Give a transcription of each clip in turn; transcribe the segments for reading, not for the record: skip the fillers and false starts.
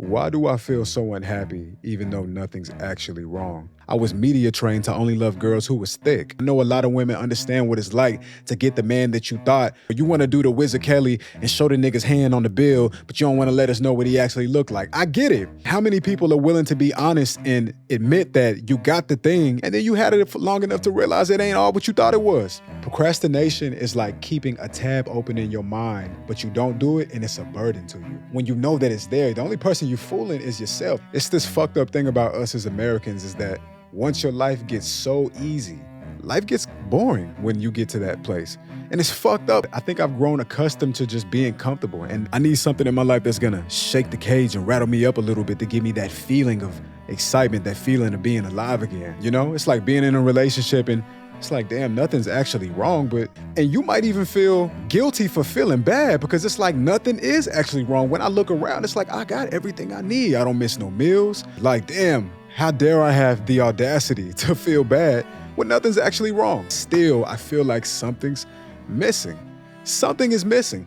Why do I feel so unhappy even though nothing's actually wrong? I was media trained to only love girls who was thick. I know a lot of women understand what it's like to get the man that you thought. You want to do the Wizard Kelly and show the nigga's hand on the bill, but you don't want to let us know what he actually looked like. I get it. How many people are willing to be honest and admit that you got the thing and then you had it for long enough to realize it ain't all what you thought it was? Procrastination is like keeping a tab open in your mind, but you don't do it and it's a burden to you. When you know that it's there, the only person you're fooling is yourself. It's this fucked up thing about us as Americans is that once your life gets so easy, life gets boring when you get to that place. And it's fucked up. I think I've grown accustomed to just being comfortable. And I need something in my life that's gonna shake the cage and rattle me up a little bit to give me that feeling of excitement, that feeling of being alive again. You know, it's like being in a relationship and it's like, damn, nothing's actually wrong, and you might even feel guilty for feeling bad because it's like nothing is actually wrong. When I look around, it's like, I got everything I need. I don't miss no meals. Like, damn, how dare I have the audacity to feel bad when nothing's actually wrong? Still, I feel like something's missing. Something is missing.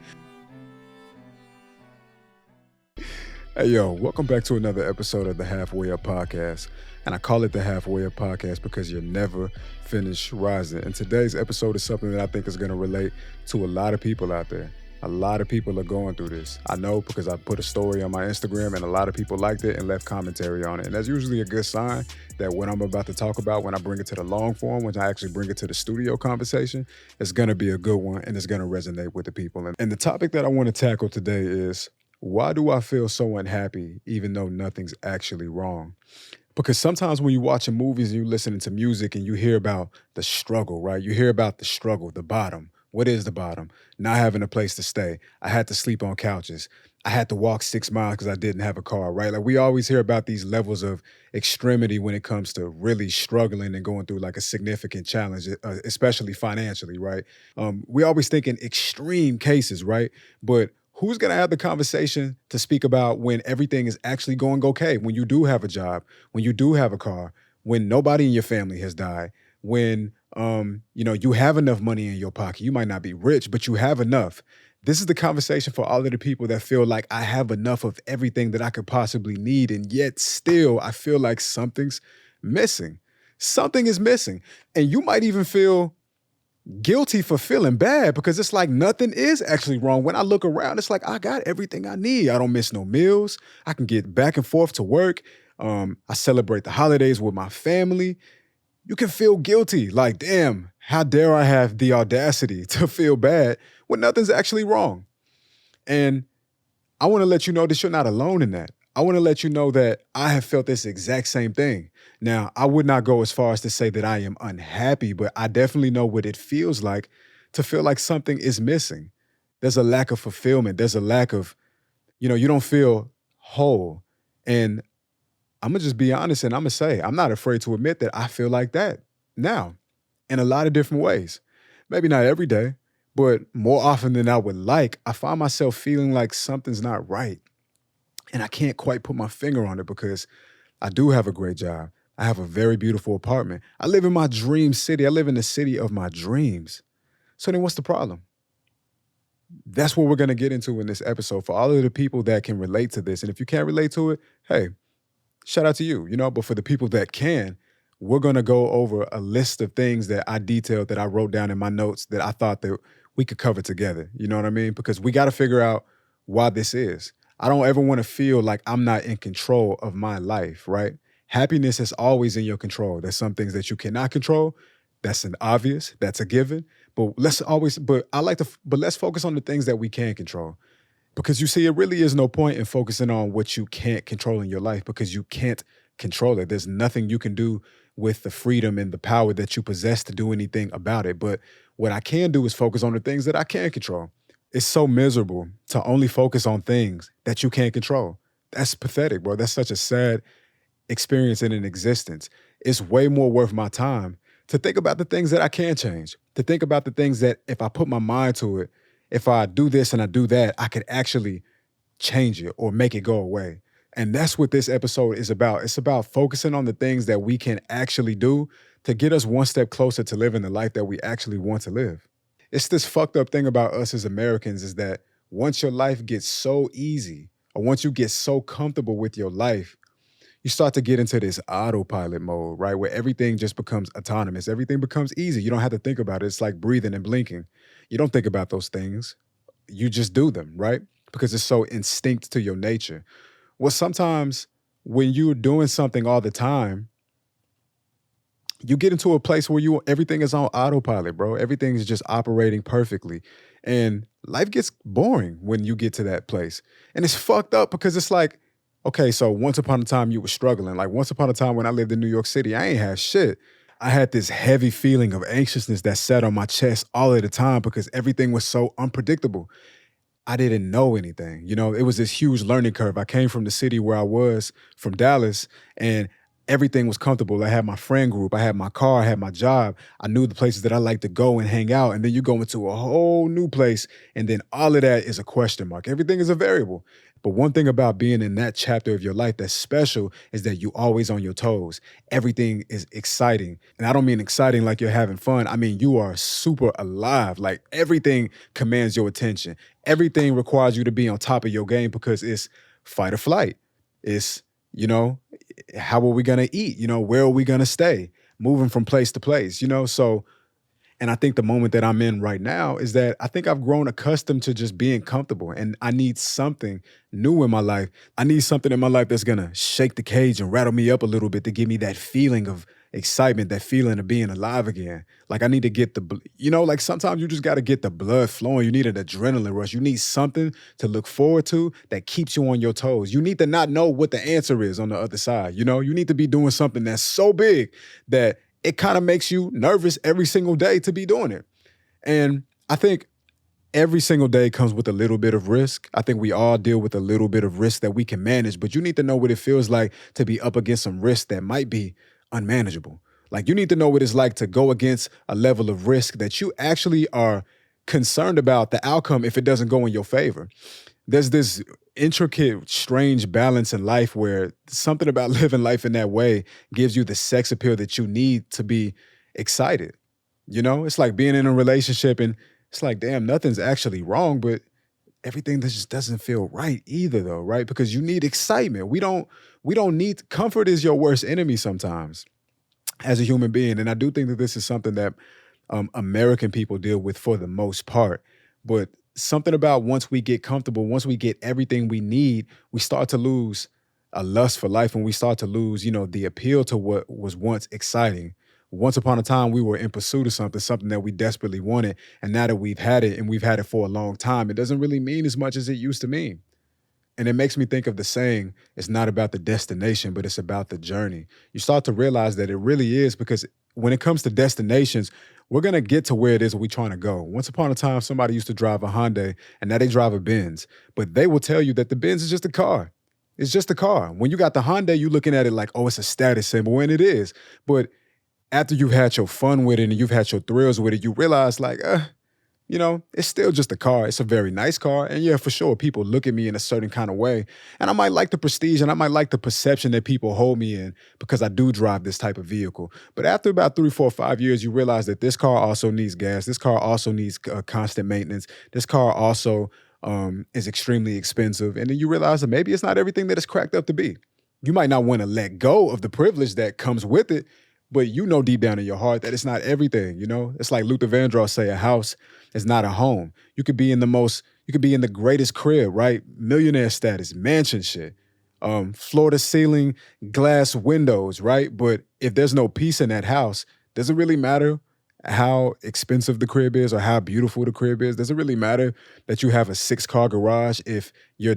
Hey, yo, welcome back to another episode of the Halfway Up Podcast. And I call it the Halfway Up Podcast because you're never finished rising. And today's episode is something that I think is going to relate to a lot of people out there. A lot of people are going through this. I know because I put a story on my Instagram and a lot of people liked it and left commentary on it. And that's usually a good sign that what I'm about to talk about, when I bring it to the long form, when I actually bring it to the studio conversation, it's going to be a good one and it's going to resonate with the people. And the topic that I want to tackle today is, why do I feel so unhappy even though nothing's actually wrong? Because sometimes when you're watching movies and you're listening to music and you hear about the struggle, right? You hear about the struggle, the bottom. What is the bottom? Not having a place to stay. I had to sleep on couches. I had to walk 6 miles because I didn't have a car, right? Like we always hear about these levels of extremity when it comes to really struggling and going through like a significant challenge, especially financially, right? We always think in extreme cases, right? But who's going to have the conversation to speak about when everything is actually going okay, when you do have a job, when you do have a car, when nobody in your family has died, when you have enough money in your pocket? You might not be rich, but you have enough. This is the conversation for all of the people that feel like I have enough of everything that I could possibly need, and yet still I feel like something's missing. Something is missing. And you might even feel guilty for feeling bad because it's like nothing is actually wrong. When I look around, it's like I got everything I need. I don't miss no meals. I can get back and forth to work. I celebrate the holidays with my family. You can feel guilty. Like, damn, how dare I have the audacity to feel bad when nothing's actually wrong? And I want to let you know that you're not alone in that. I want to let you know that I have felt this exact same thing. Now, I would not go as far as to say that I am unhappy, but I definitely know what it feels like to feel like something is missing. There's a lack of fulfillment. There's a lack of, you don't feel whole. And I'm going to just be honest and I'm going to say, I'm not afraid to admit that I feel like that now in a lot of different ways. Maybe not every day, but more often than I would like, I find myself feeling like something's not right. And I can't quite put my finger on it because I do have a great job. I have a very beautiful apartment. I live in my dream city. I live in the city of my dreams. So then what's the problem? That's what we're going to get into in this episode for all of the people that can relate to this. And if you can't relate to it, hey, shout out to you, but for the people that can, we're going to go over a list of things that I detailed, that I wrote down in my notes that I thought that we could cover together. You know what I mean? Because we got to figure out why this is. I don't ever want to feel like I'm not in control of my life, right? Happiness is always in your control. There's some things that you cannot control. That's an obvious, that's a given. But let's focus on the things that we can control. Because you see, it really is no point in focusing on what you can't control in your life because you can't control it. There's nothing you can do with the freedom and the power that you possess to do anything about it. But what I can do is focus on the things that I can control. It's so miserable to only focus on things that you can't control. That's pathetic, bro. That's such a sad experience in an existence. It's way more worth my time to think about the things that I can change, to think about the things that if I put my mind to it, if I do this and I do that, I could actually change it or make it go away. And that's what this episode is about. It's about focusing on the things that we can actually do to get us one step closer to living the life that we actually want to live. It's this fucked up thing about us as Americans is that once your life gets so easy, or once you get so comfortable with your life, you start to get into this autopilot mode, right? Where everything just becomes autonomous. Everything becomes easy. You don't have to think about it. It's like breathing and blinking. You don't think about those things. You just do them, right? Because it's so instinct to your nature. Well, sometimes when you're doing something all the time, you get into a place where you everything is on autopilot, bro. Everything is just operating perfectly. And life gets boring when you get to that place. And it's fucked up because it's like, okay, so once upon a time you were struggling. Like once upon a time when I lived in New York City, I ain't have shit. I had this heavy feeling of anxiousness that sat on my chest all of the time because everything was so unpredictable. I didn't know anything. You know, it was this huge learning curve. I came from the city where I was from Dallas, and everything was comfortable. I had my friend group, I had my car, I had my job. I knew the places that I like to go and hang out. And then you go into a whole new place, and then all of that is a question mark. Everything is a variable. But one thing about being in that chapter of your life that's special is that you always on your toes. Everything is exciting. And I don't mean exciting like you're having fun. I mean, you are super alive. Like everything commands your attention. Everything requires you to be on top of your game because it's fight or flight. It's, you know, how are we going to eat? You know, where are we going to stay? Moving from place to place, you know? So, and I think the moment that I'm in right now is that I think I've grown accustomed to just being comfortable and I need something new in my life. I need something in my life that's gonna shake the cage and rattle me up a little bit to give me that feeling of excitement, that feeling of being alive again. Like I need to get you know, like sometimes you just gotta get the blood flowing. You need an adrenaline rush. You need something to look forward to that keeps you on your toes. You need to not know what the answer is on the other side. You know, you need to be doing something that's so big that it kind of makes you nervous every single day to be doing it. And I think every single day comes with a little bit of risk. I think we all deal with a little bit of risk that we can manage, but you need to know what it feels like to be up against some risk that might be unmanageable. Like you need to know what it's like to go against a level of risk that you actually are concerned about the outcome if it doesn't go in your favor. There's this intricate, strange balance in life where something about living life in that way gives you the sex appeal that you need to be excited. You know, it's like being in a relationship and it's like, damn, nothing's actually wrong, but everything that just doesn't feel right either, though, right? Because you need excitement. We don't need comfort is your worst enemy sometimes as a human being. And I do think that this is something that American people deal with for the most part. But something about once we get comfortable, once we get everything we need, we start to lose a lust for life and we start to lose, you know, the appeal to what was once exciting. Once upon a time, we were in pursuit of something that we desperately wanted. And now that we've had it and we've had it for a long time, it doesn't really mean as much as it used to mean. And it makes me think of the saying, it's not about the destination, but it's about the journey. You start to realize that it really is because when it comes to destinations, we're going to get to where it is we're trying to go. Once upon a time, somebody used to drive a Hyundai and now they drive a Benz, but they will tell you that the Benz is just a car. It's just a car. When you got the Hyundai, you're looking at it like, oh, it's a status symbol, and it is. But after you've had your fun with it and you've had your thrills with it, you realize like, you know, it's still just a car. It's a very nice car. And yeah, for sure, people look at me in a certain kind of way. And I might like the prestige and I might like the perception that people hold me in because I do drive this type of vehicle. But after about 3, 4, 5 years, you realize that this car also needs gas. This car also needs constant maintenance. This car also is extremely expensive. And then you realize that maybe it's not everything that it's cracked up to be. You might not want to let go of the privilege that comes with it, but you know deep down in your heart that it's not everything, you know? It's like Luther Vandross say, a house is not a home. You could be in the greatest crib, right? Millionaire status, mansion shit, floor to ceiling, glass windows, right? But if there's no peace in that house, does it really matter how expensive the crib is or how beautiful the crib is? Does it really matter that you have a 6-car garage if you're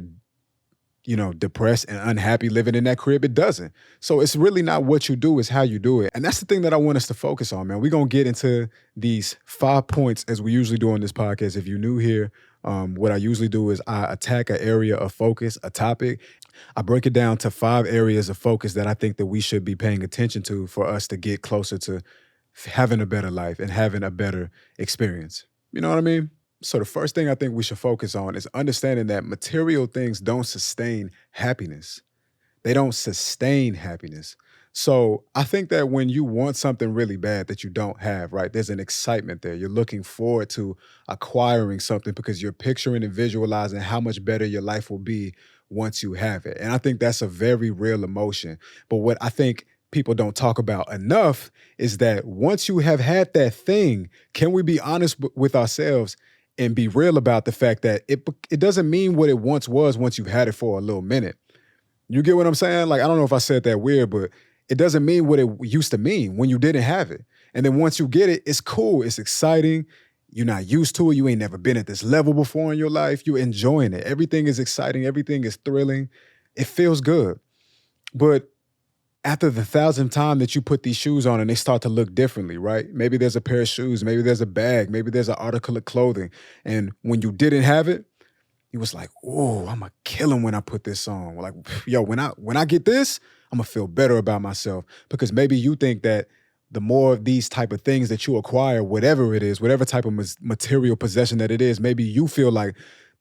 depressed and unhappy living in that crib? It doesn't. So it's really not what you do, it's how you do it. And that's the thing that I want us to focus on, man. We're going to get into these 5 points as we usually do on this podcast. If you're new here, what I usually do is I attack an area of focus, a topic. I break it down to 5 areas of focus that I think that we should be paying attention to for us to get closer to having a better life and having a better experience. You know what I mean? So the first thing I think we should focus on is understanding that material things don't sustain happiness. They don't sustain happiness. So I think that when you want something really bad that you don't have, right, there's an excitement there. You're looking forward to acquiring something because you're picturing and visualizing how much better your life will be once you have it. And I think that's a very real emotion. But what I think people don't talk about enough is that once you have had that thing, can we be honest with ourselves and be real about the fact that it doesn't mean what it once was once you've had it for a little minute. You get what I'm saying? Like, I don't know if I said that weird, but it doesn't mean what it used to mean when you didn't have it. And then once you get it, it's cool. It's exciting. You're not used to it. You ain't never been at this level before in your life. You're enjoying it. Everything is exciting. Everything is thrilling. It feels good. But after the 1,000th time that you put these shoes on and they start to look differently, right? Maybe there's a pair of shoes, maybe there's a bag, maybe there's an article of clothing. And when you didn't have it, you was like, oh, I'm gonna kill him when I put this on. Like, yo, when I get this, I'm gonna feel better about myself. Because maybe you think that the more of these type of things that you acquire, whatever it is, whatever type of material possession that it is, maybe you feel like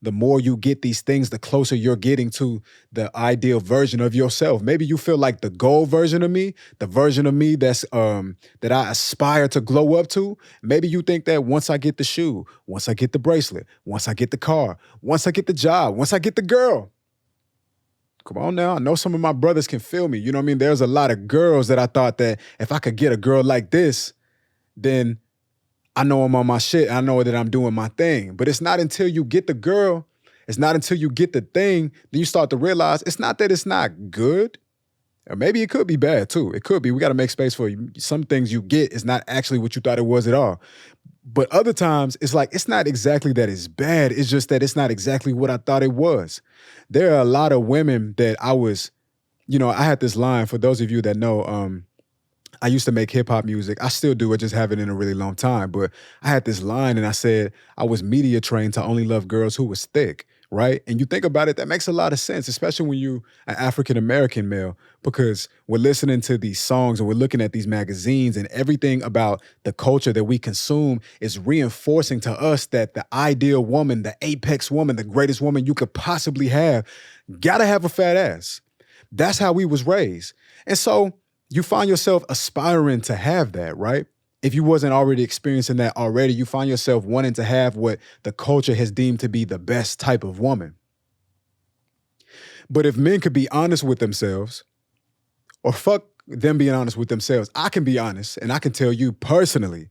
the more you get these things, the closer you're getting to the ideal version of yourself. Maybe you feel like the goal version of me, the version of me that's that I aspire to glow up to. Maybe you think that once I get the shoe, once I get the bracelet, once I get the car, once I get the job, once I get the girl. Come on now. I know some of my brothers can feel me. You know what I mean? There's a lot of girls that I thought that if I could get a girl like this, then I know I'm on my shit. I know that I'm doing my thing. But it's not until you get the girl, it's not until you get the thing, then you start to realize it's not that it's not good. Or maybe it could be bad too. It could be. We got to make space for you. Some things you get is not actually what you thought it was at all. But other times, it's like, it's not exactly that it's bad. It's just that it's not exactly what I thought it was. There are a lot of women that I had this line, for those of you that know, I used to make hip hop music. I still do. I just haven't in a really long time. But I had this line and I said, I was media trained to only love girls who was thick, right? And you think about it, that makes a lot of sense, especially when you an African-American male, because we're listening to these songs and we're looking at these magazines and everything about the culture that we consume is reinforcing to us that the ideal woman, the apex woman, the greatest woman you could possibly have, gotta have a fat ass. That's how we was raised. And so you find yourself aspiring to have that, right? If you wasn't already experiencing that already, you find yourself wanting to have what the culture has deemed to be the best type of woman. But if men could be honest with themselves, or fuck them being honest with themselves, I can be honest and I can tell you personally,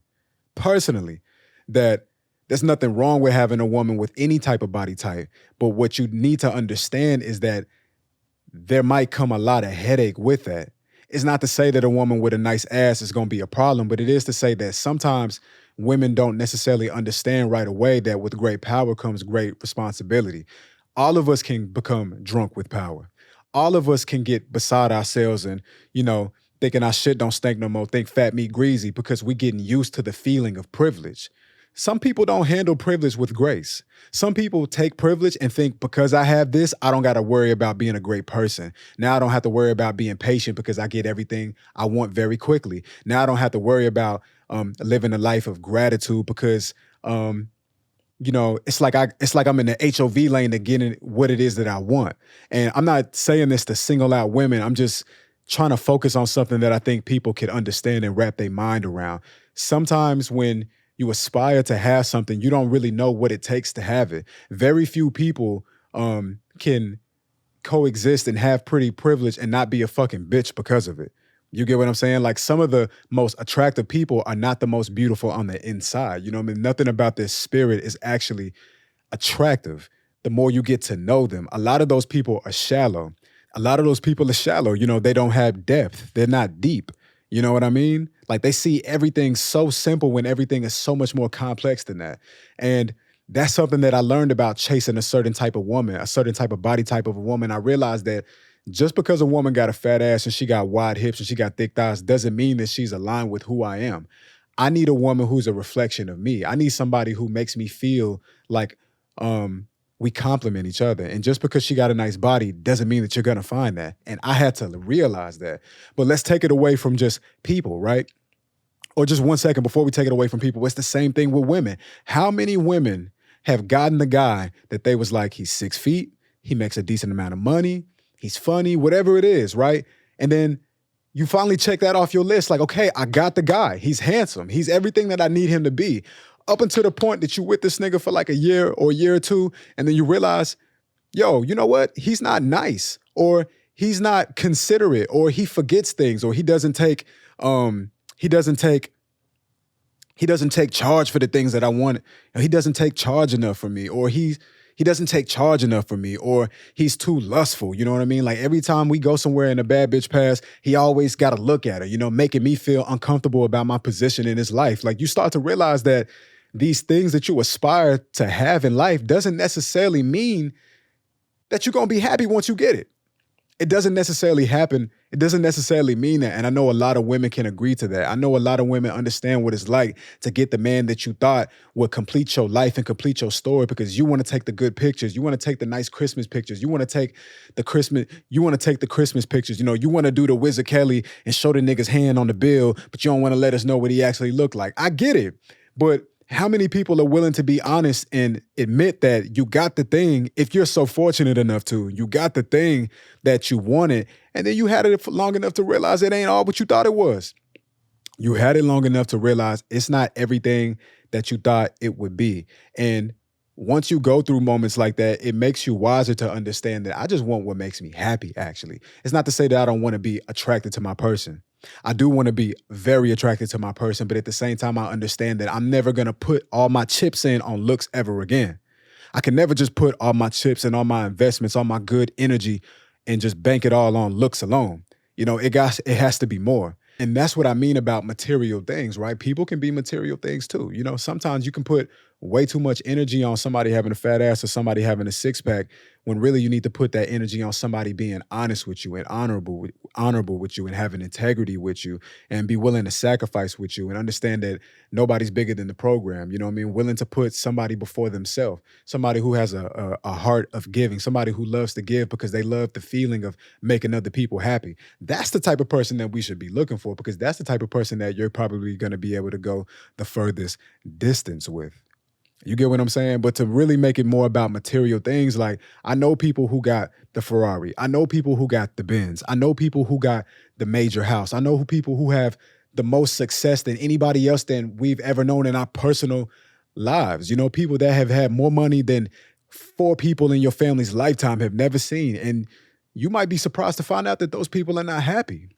that there's nothing wrong with having a woman with any type of body type. But what you need to understand is that there might come a lot of headache with that. It's not to say that a woman with a nice ass is going to be a problem, but it is to say that sometimes women don't necessarily understand right away that with great power comes great responsibility. All of us can become drunk with power. All of us can get beside ourselves and, thinking our shit don't stink no more, think fat meat greasy because we're getting used to the feeling of privilege. Some people don't handle privilege with grace. Some people take privilege and think because I have this, I don't got to worry about being a great person. Now I don't have to worry about being patient because I get everything I want very quickly. Now I don't have to worry about living a life of gratitude because, it's like I'm in the HOV lane to getting what it is that I want. And I'm not saying this to single out women. I'm just trying to focus on something that I think people can understand and wrap their mind around. Sometimes when you aspire to have something, you don't really know what it takes to have it. Very few people can coexist and have pretty privilege and not be a fucking bitch because of it. You get what I'm saying? Like some of the most attractive people are not the most beautiful on the inside. You know what I mean? Nothing about their spirit is actually attractive. The more you get to know them, a lot of those people are shallow. They don't have depth. They're not deep. You know what I mean? Like they see everything so simple when everything is so much more complex than that. And that's something that I learned about chasing a certain type of woman, a certain type of body type of a woman. I realized that just because a woman got a fat ass and she got wide hips and she got thick thighs doesn't mean that she's aligned with who I am. I need a woman who's a reflection of me. I need somebody who makes me feel like we complement each other. And just because she got a nice body doesn't mean that you're going to find that. And I had to realize that. But let's take it away from just people, right? Or just 1 second before we take it away from people. It's the same thing with women. How many women have gotten the guy that they was like, he's 6 feet, he makes a decent amount of money, he's funny, whatever it is, right? And then you finally check that off your list. Like, okay, I got the guy. He's handsome. He's everything that I need him to be. Up until the point that you with this nigga for like a year or two, and then you realize yo, you know what? He's not nice, or he's not considerate, or he forgets things, or he doesn't take he doesn't take charge for the things that I want. He doesn't take charge enough for me, or he doesn't take charge enough for me, or he's too lustful. You know what I mean? Like every time we go somewhere and a bad bitch pass, he always got to look at her, making me feel uncomfortable about my position in his life. Like you start to realize that these things that you aspire to have in life doesn't necessarily mean that you're going to be happy once you get it. It doesn't necessarily happen. It doesn't necessarily mean that. And I know a lot of women can agree to that. I know a lot of women understand what it's like to get the man that you thought would complete your life and complete your story, because you want to take the good pictures. You want to take the nice Christmas pictures. You want to take the Christmas pictures. You want to do the Wizard Kelly and show the nigga's hand on the bill, but you don't want to let us know what he actually looked like. I get it. But how many people are willing to be honest and admit that you got the thing, if you're so fortunate enough to, you got the thing that you wanted, and then you had it for long enough to realize it ain't all what you thought it was. You had it long enough to realize it's not everything that you thought it would be. And once you go through moments like that, it makes you wiser to understand that I just want what makes me happy, actually. It's not to say that I don't want to be attracted to my person. I do want to be very attracted to my person, but at the same time, I understand that I'm never going to put all my chips in on looks ever again. I can never just put all my chips and all my investments, all my good energy, and just bank it all on looks alone. It has to be more. And that's what I mean about material things, right? People can be material things too. Sometimes you can put way too much energy on somebody having a fat ass or somebody having a six pack, when really you need to put that energy on somebody being honest with you and honorable with you and having integrity with you and be willing to sacrifice with you and understand that nobody's bigger than the program. You know what I mean? Willing to put somebody before themselves, somebody who has a heart of giving, somebody who loves to give because they love the feeling of making other people happy. That's the type of person that we should be looking for, because that's the type of person that you're probably going to be able to go the furthest distance with. You get what I'm saying? But to really make it more about material things, like I know people who got the Ferrari. I know people who got the Benz. I know people who got the major house. I know people who have the most success than anybody else than we've ever known in our personal lives. People that have had more money than 4 people in your family's lifetime have never seen. And you might be surprised to find out that those people are not happy.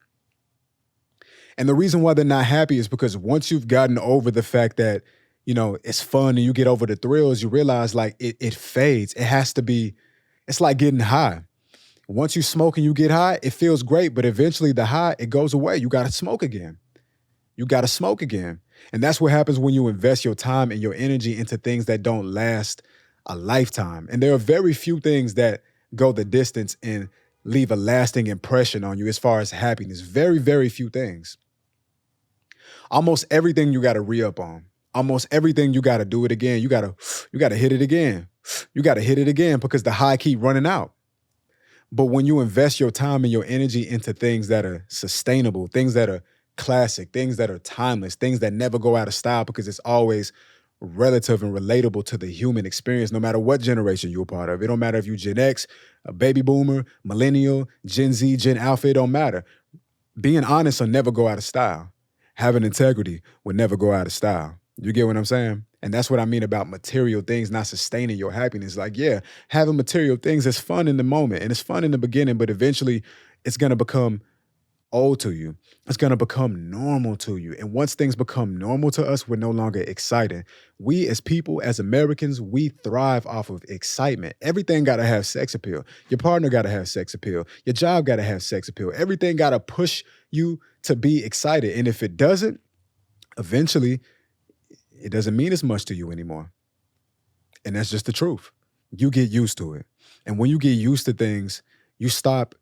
And the reason why they're not happy is because once you've gotten over the fact that it's fun and you get over the thrills, you realize like it fades. It has to be, it's like getting high. Once you smoke and you get high, it feels great, but eventually the high, it goes away. You got to smoke again. And that's what happens when you invest your time and your energy into things that don't last a lifetime. And there are very few things that go the distance and leave a lasting impression on you as far as happiness. Very, very few things. Almost everything you got to re-up on. Almost everything you got to do it again. You got to hit it again. You got to hit it again because the high keep running out. But when you invest your time and your energy into things that are sustainable, things that are classic, things that are timeless, things that never go out of style because it's always relative and relatable to the human experience, no matter what generation you're a part of. It don't matter if you Gen X, a baby boomer, millennial, Gen Z, Gen Alpha, it don't matter. Being honest will never go out of style. Having integrity will never go out of style. You get what I'm saying? And that's what I mean about material things not sustaining your happiness. Like, yeah, having material things is fun in the moment and it's fun in the beginning, but eventually it's going to become old to you. It's going to become normal to you. And once things become normal to us, we're no longer excited. We as people, as Americans, we thrive off of excitement. Everything got to have sex appeal. Your partner got to have sex appeal. Your job got to have sex appeal. Everything got to push you to be excited. And if it doesn't, eventually it doesn't mean as much to you anymore. And that's just the truth. You get used to it. And when you get used to things, you stop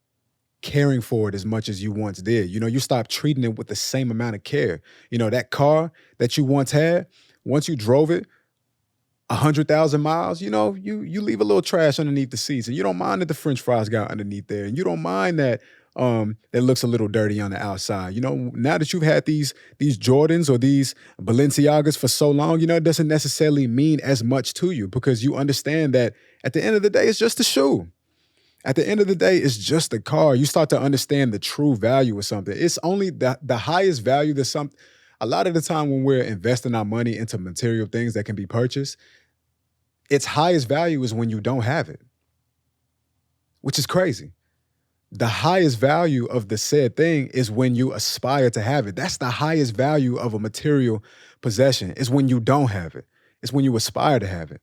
caring for it as much as you once did. You stop treating it with the same amount of care. That car that you once had, once you drove it 100,000 miles, you leave a little trash underneath the seats, and you don't mind that the French fries got underneath there, and you don't mind that it looks a little dirty on the outside. Now that you've had these Jordans or these Balenciagas for so long, it doesn't necessarily mean as much to you because you understand that at the end of the day, it's just a shoe. At the end of the day, it's just a car. You start to understand the true value of something. It's only the highest value that something. A lot of the time when we're investing our money into material things that can be purchased, its highest value is when you don't have it. which is crazy. The highest value of the said thing is when you aspire to have it. That's the highest value of a material possession, is when you don't have it. It's when you aspire to have it.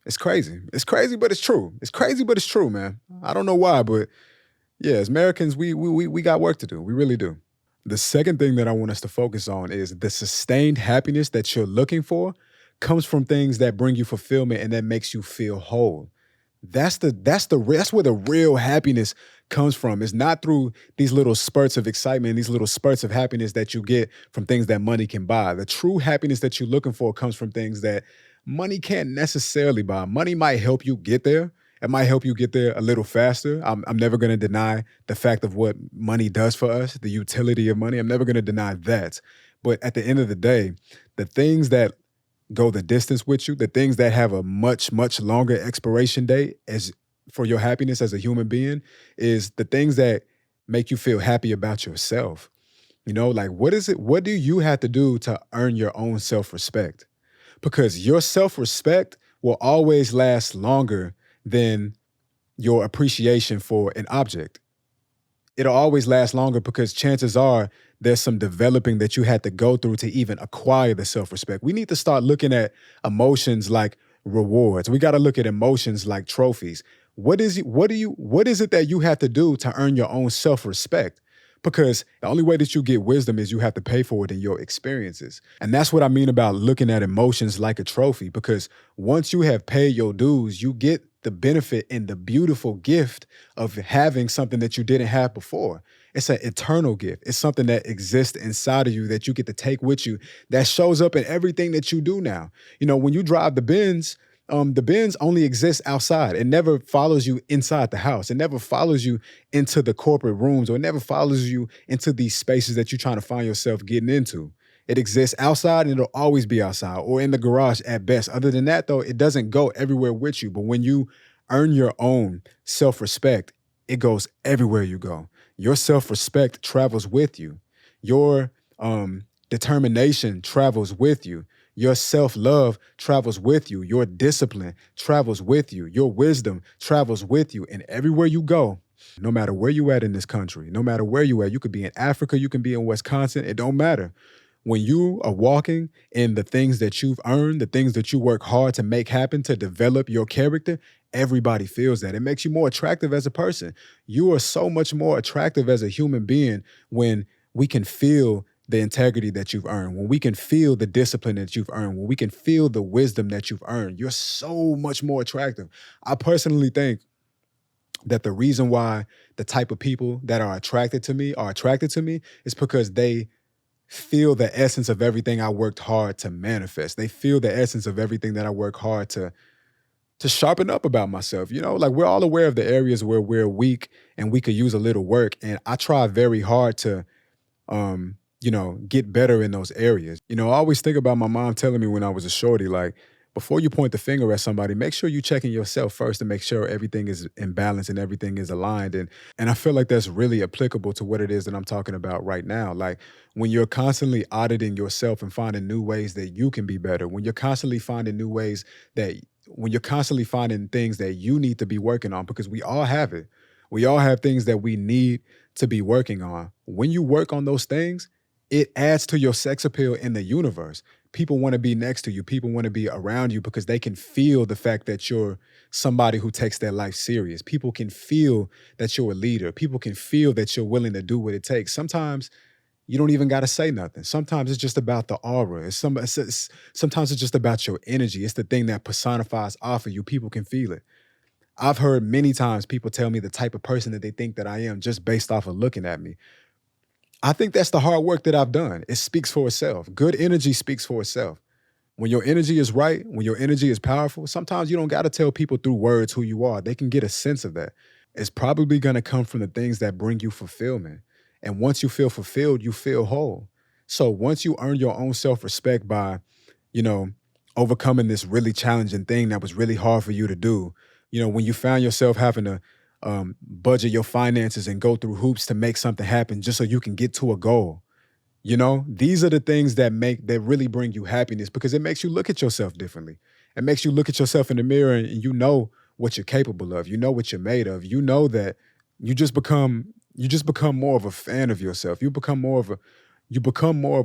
It's crazy. It's crazy, but it's true. It's crazy, but it's true, man. I don't know why, but yeah, as Americans, we got work to do. We really do. The second thing that I want us to focus on is the sustained happiness that you're looking for comes from things that bring you fulfillment and that makes you feel whole. That's where the real happiness comes from. It's not through these little spurts of excitement, these little spurts of happiness that you get from things that money can buy. The true happiness that you're looking for comes from things that money can't necessarily buy. Money might help you get there. It might help you get there a little faster. I'm never going to deny the fact of what money does for us, the utility of money. I'm never going to deny that. But at the end of the day, the things that go the distance with you, the things that have a much, much longer expiration date as for your happiness as a human being, is the things that make you feel happy about yourself. You know, like what do you have to do to earn your own self-respect? Because your self-respect will always last longer than your appreciation for an object. It'll always last longer because chances are there's some developing that you had to go through to even acquire the self-respect. We need to start looking at emotions like rewards. We got to look at emotions like trophies. What is it that you have to do to earn your own self-respect? Because the only way that you get wisdom is you have to pay for it in your experiences. And that's what I mean about looking at emotions like a trophy, because once you have paid your dues, you get the benefit and the beautiful gift of having something that you didn't have before. It's an eternal gift. It's something that exists inside of you that you get to take with you, that shows up in everything that you do now. You know, when you drive the Benz only exists outside. It never follows you inside the house. It never follows you into the corporate rooms, or it never follows you into these spaces that you're trying to find yourself getting into. It exists outside and it'll always be outside, or in the garage at best. Other than that, though, it doesn't go everywhere with you. But when you earn your own self-respect, it goes everywhere you go. Your self-respect travels with you. Your determination travels with you. Your self-love travels with you. Your discipline travels with you. Your wisdom travels with you. And everywhere you go, no matter where you at in this country, no matter where you at, you could be in Africa, you can be in Wisconsin, it don't matter. When you are walking in the things that you've earned, the things that you work hard to make happen, to develop your character, everybody feels that. It makes you more attractive as a person. You are so much more attractive as a human being when we can feel the integrity that you've earned, when we can feel the discipline that you've earned, when we can feel the wisdom that you've earned. You're so much more attractive. I personally think that the reason why the type of people that are attracted to me is because they feel the essence of everything I worked hard to manifest. They feel the essence of everything that I work hard to sharpen up about myself. You know, like we're all aware of the areas where we're weak and we could use a little work. And I try very hard to, get better in those areas. You know, I always think about my mom telling me when I was a shorty, like, before you point the finger at somebody, make sure you checking yourself first to make sure everything is in balance and everything is aligned. And I feel like that's really applicable to what it is that I'm talking about right now. Like when you're constantly auditing yourself and finding new ways that you can be better, when you're constantly finding new ways that when you're constantly finding things that you need to be working on, because we all have it. We all have things that we need to be working on. When you work on those things, it adds to your sex appeal in the universe. People want to be next to you. People want to be around you because they can feel the fact that you're somebody who takes their life serious. People can feel that you're a leader. People can feel that you're willing to do what it takes. Sometimes you don't even got to say nothing. Sometimes it's just about the aura. Sometimes it's just about your energy. It's the thing that personifies off of you. People can feel it. I've heard many times people tell me the type of person that they think that I am just based off of looking at me. I think that's the hard work that I've done. It speaks for itself. Good energy speaks for itself. When your energy is right, when your energy is powerful, sometimes you don't got to tell people through words who you are. They can get a sense of that. It's probably going to come from the things that bring you fulfillment. And once you feel fulfilled, you feel whole. So once you earn your own self-respect by, overcoming this really challenging thing that was really hard for you to do, when you found yourself having to budget your finances and go through hoops to make something happen just so you can get to a goal. These are the things that really bring you happiness because it makes you look at yourself differently. It makes you look at yourself in the mirror and you know what you're capable of. You know what you're made of. You know that you just become more of a fan of yourself. You become more of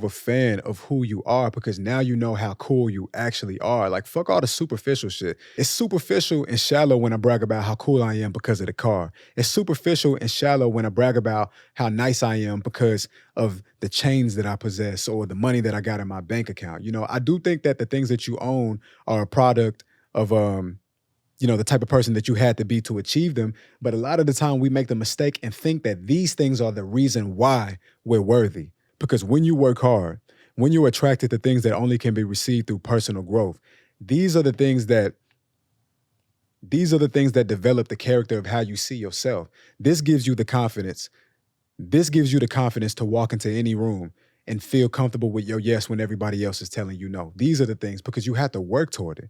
a fan of who you are because now you know how cool you actually are. Like, fuck all the superficial shit. It's superficial and shallow when I brag about how cool I am because of the car. It's superficial and shallow when I brag about how nice I am because of the chains that I possess or the money that I got in my bank account. I do think that the things that you own are a product of the type of person that you had to be to achieve them. But a lot of the time we make the mistake and think that these things are the reason why we're worthy. Because when you work hard, when you're attracted to things that only can be received through personal growth, these are the things that develop the character of how you see yourself. This gives you the confidence. This gives you the confidence to walk into any room and feel comfortable with your yes when everybody else is telling you no. These are the things because you have to work toward it.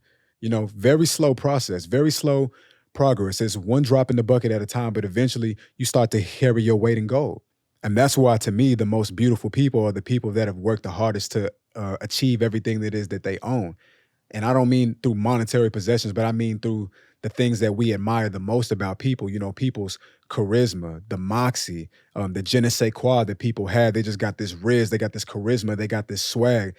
Very slow process, very slow progress. It's one drop in the bucket at a time, but eventually you start to carry your weight in gold. And that's why, to me, the most beautiful people are the people that have worked the hardest to achieve everything that is that they own. And I don't mean through monetary possessions, but I mean through the things that we admire the most about people, people's charisma, the moxie, the je ne sais quoi that people have. They just got this riz, they got this charisma, they got this swag,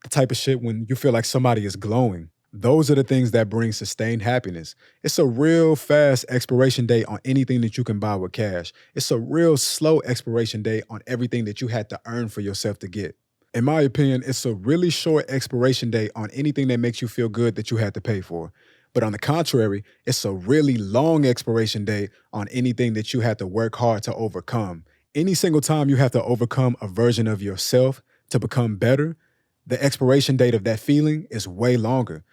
the type of shit when you feel like somebody is glowing. Those are the things that bring sustained happiness. It's a real fast expiration date on anything that you can buy with cash. It's a real slow expiration date on everything that you had to earn for yourself to get. In my opinion, it's a really short expiration date on anything that makes you feel good that you had to pay for. But on the contrary, it's a really long expiration date on anything that you had to work hard to overcome. Any single time you have to overcome a version of yourself to become better, the expiration date of that feeling is way longer.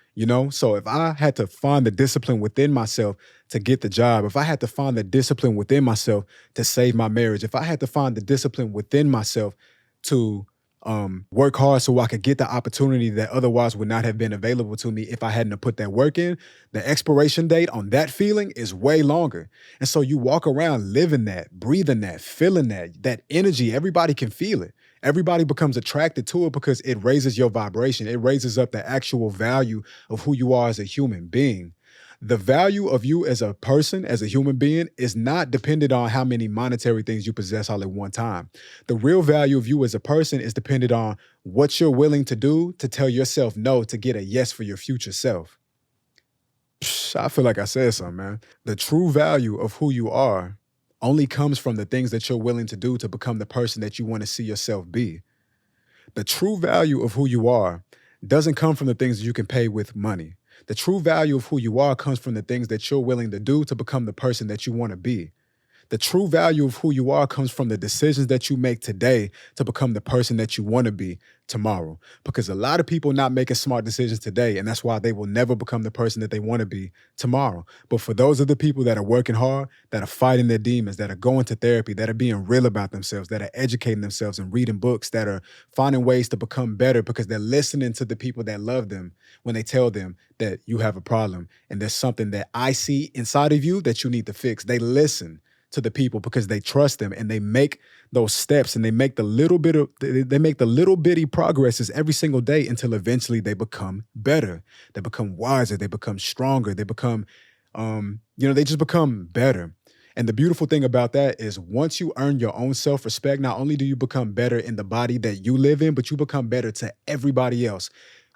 So if I had to find the discipline within myself to get the job, if I had to find the discipline within myself to save my marriage, if I had to find the discipline within myself to work hard so I could get the opportunity that otherwise would not have been available to me if I hadn't have put that work in, the expiration date on that feeling is way longer. And so you walk around living that, breathing that, feeling that energy. Everybody can feel it. Everybody becomes attracted to it because it raises your vibration. It raises up the actual value of who you are as a human being. The value of you as a person, as a human being, is not dependent on how many monetary things you possess all at one time. The real value of you as a person is dependent on what you're willing to do to tell yourself no to get a yes for your future self. I feel like I said something, man. The true value of who you are only comes from the things that you're willing to do to become the person that you want to see yourself be. The true value of who you are doesn't come from the things that you can pay with money. The true value of who you are comes from the things that you're willing to do to become the person that you want to be. The true value of who you are comes from the decisions that you make today to become the person that you want to be tomorrow. Because a lot of people not making smart decisions today, and that's why they will never become the person that they want to be tomorrow. But for those of the people that are working hard, that are fighting their demons, that are going to therapy, that are being real about themselves, that are educating themselves and reading books, that are finding ways to become better because they're listening to the people that love them when they tell them that you have a problem and there's something that I see inside of you that you need to fix. They listen to the people because they trust them and they make those steps and they make the little bitty progresses every single day until eventually they become better. They become wiser. They become stronger. They become, they just become better. And the beautiful thing about that is once you earn your own self-respect, not only do you become better in the body that you live in, but you become better to everybody else.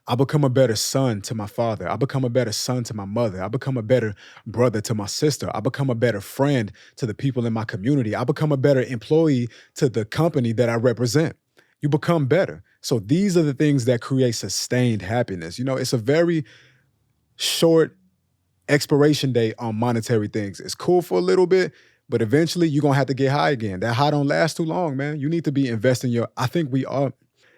I become a better son to my father. I become a better son to my mother. I become a better brother to my sister. I become a better friend to the people in my community. I become a better employee to the company that I represent. You become better. So these are the things that create sustained happiness. It's a very short expiration date on monetary things. It's cool for a little bit, but eventually you're going to have to get high again. That high don't last too long, man. You need to be investing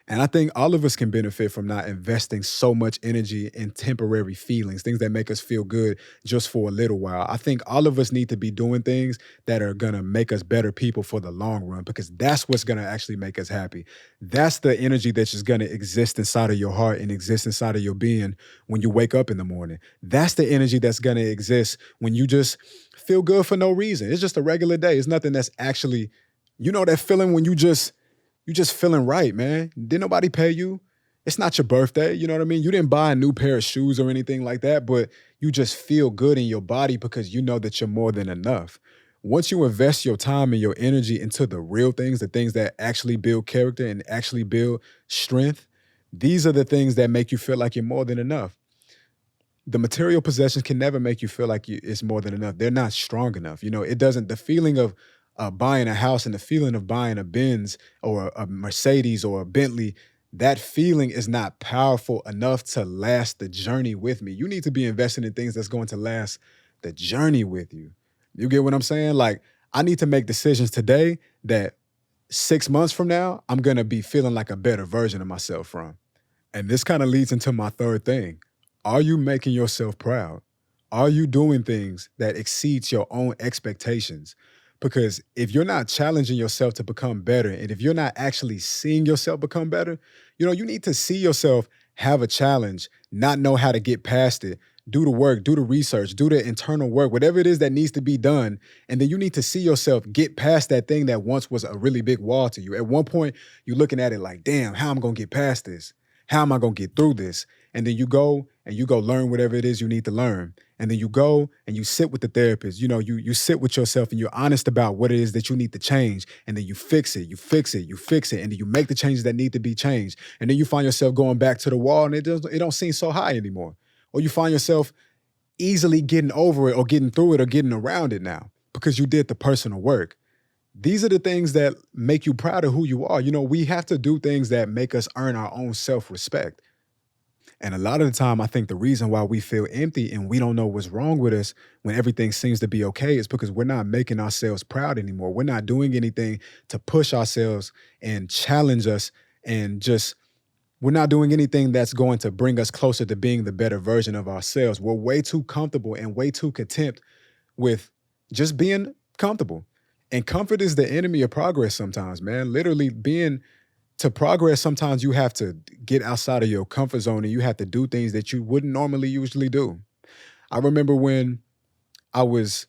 I think all of us can benefit from not investing so much energy in temporary feelings, things that make us feel good just for a little while. I think all of us need to be doing things that are going to make us better people for the long run because that's what's going to actually make us happy. That's the energy that's just going to exist inside of your heart and exist inside of your being when you wake up in the morning. That's the energy that's going to exist when you just feel good for no reason. It's just a regular day. It's nothing that's actually, that feeling when you just feeling right, man. Didn't nobody pay you. It's not your birthday, you know what I mean? You didn't buy a new pair of shoes or anything like that, but you just feel good in your body because you know that you're more than enough. Once you invest your time and your energy into the real things, the things that actually build character and actually build strength, these are the things that make you feel like you're more than enough. The material possessions can never make you feel like it's more than enough. They're not strong enough. It doesn't, the feeling of buying a house and the feeling of buying a Benz or a Mercedes or a Bentley, that feeling is not powerful enough to last the journey with me. You need to be investing in things that's going to last the journey with you. You get what I'm saying? Like, I need to make decisions today that 6 months from now, I'm going to be feeling like a better version of myself from. And this kind of leads into my third thing. Are you making yourself proud? Are you doing things that exceeds your own expectations? Because if you're not challenging yourself to become better, and if you're not actually seeing yourself become better, you need to see yourself have a challenge, not know how to get past it, do the work, do the research, do the internal work, whatever it is that needs to be done. And then you need to see yourself get past that thing that once was a really big wall to you. At one point, you're looking at it like, damn, how am I going to get past this? How am I going to get through this? And then you go learn whatever it is you need to learn. And then you go and you sit with the therapist. You sit with yourself and you're honest about what it is that you need to change. And then you fix it, you fix it, you fix it. And then you make the changes that need to be changed. And then you find yourself going back to the wall and it don't seem so high anymore. Or you find yourself easily getting over it or getting through it or getting around it now because you did the personal work. These are the things that make you proud of who you are. We have to do things that make us earn our own self-respect. And a lot of the time, I think the reason why we feel empty and we don't know what's wrong with us when everything seems to be okay is because we're not making ourselves proud anymore. We're not doing anything to push ourselves and challenge us and we're not doing anything that's going to bring us closer to being the better version of ourselves. We're way too comfortable and way too content with just being comfortable. And comfort is the enemy of progress sometimes, man. Literally to progress, sometimes you have to get outside of your comfort zone and you have to do things that you wouldn't normally usually do. I remember when I was